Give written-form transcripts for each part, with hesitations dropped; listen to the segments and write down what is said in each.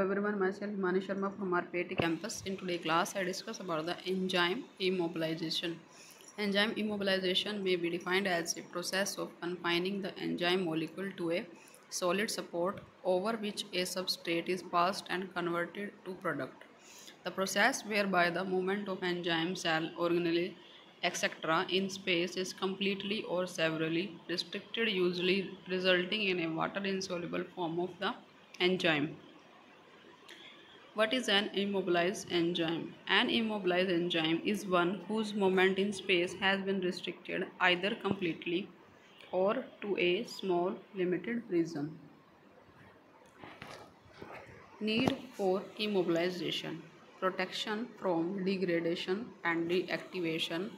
everyone, myself Mani Sharma from our PAT campus. In today's class, I discuss about the enzyme immobilization. Enzyme immobilization may be defined as a process of confining the enzyme molecule to a solid support over which a substrate is passed and converted to product. The process whereby the movement of enzyme, cell, organelle, etc. in space is completely or severely restricted, usually resulting in a water-insoluble form of the enzyme. What is an immobilized enzyme? An immobilized enzyme is one whose movement in space has been restricted either completely or to a small limited region. Need for immobilization: protection from degradation and deactivation,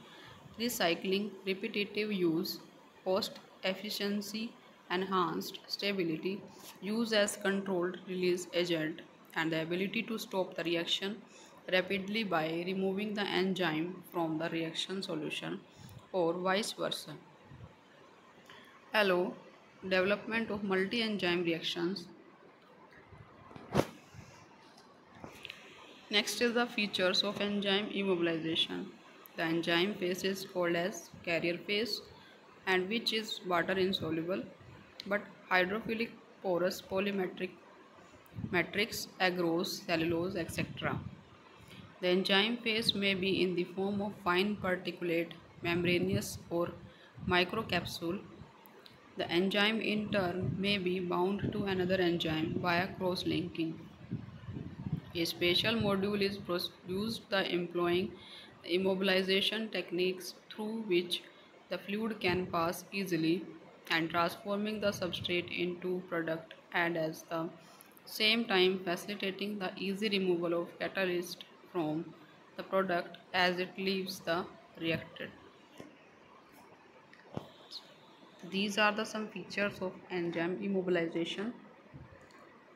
recycling, repetitive use, cost efficiency, enhanced stability, use as controlled release agent, and the ability to stop the reaction rapidly by removing the enzyme from the reaction solution or vice versa. Allow development of multi-enzyme reactions. Next is the features of enzyme immobilization. The enzyme phase is called as carrier phase, and which is water insoluble but hydrophilic, porous, polymetric matrix, agarose, cellulose, etc. The enzyme phase may be in the form of fine particulate, membranous or microcapsule. The enzyme in turn may be bound to another enzyme via cross-linking. A special module is produced by employing immobilization techniques through which the fluid can pass easily and transforming the substrate into product and at the same time facilitating the easy removal of catalyst from the product as it leaves the reactor. These are the some features of enzyme immobilization.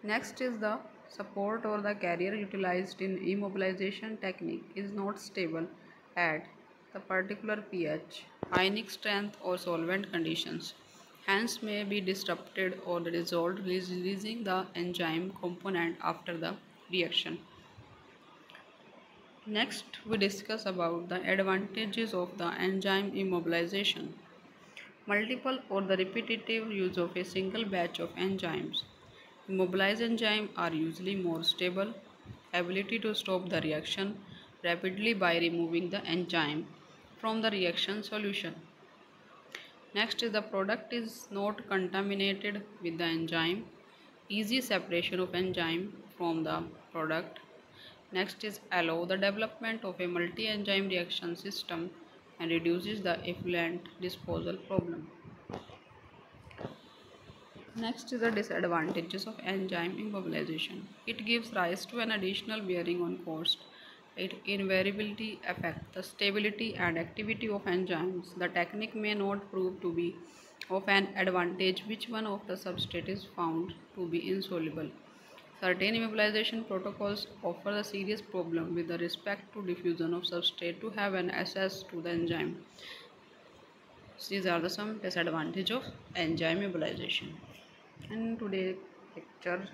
Next is the support or the carrier utilized in immobilization technique is not stable at the particular pH, ionic strength or solvent conditions. Hence may be disrupted or dissolved, releasing the enzyme component after the reaction. Next, we discuss about the advantages of the enzyme immobilization. Multiple or the repetitive use of a single batch of enzymes. Immobilized enzymes are usually more stable, ability to stop the reaction rapidly by removing the enzyme from the reaction solution. Next is the product is not contaminated with the enzyme, easy separation of enzyme from the product. Next is allow the development of a multi-enzyme reaction system and reduces the effluent disposal problem. Next is the disadvantages of enzyme immobilization. It gives rise to an additional bearing on cost. It invariably affects the stability and activity of enzymes. The technique may not prove to be of an advantage which one of the substrate is found to be insoluble. Certain immobilization protocols offer a serious problem with respect to diffusion of substrate to have an access to the enzyme. These are the some disadvantages of enzyme immobilization. In today's lecture,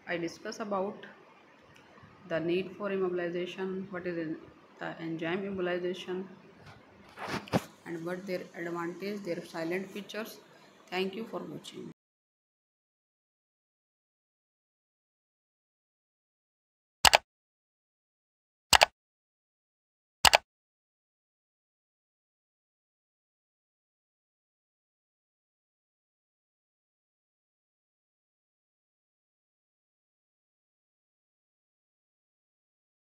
I discuss about the need for immobilization, what is the enzyme immobilization, and what their advantage, their silent features. Thank you for watching.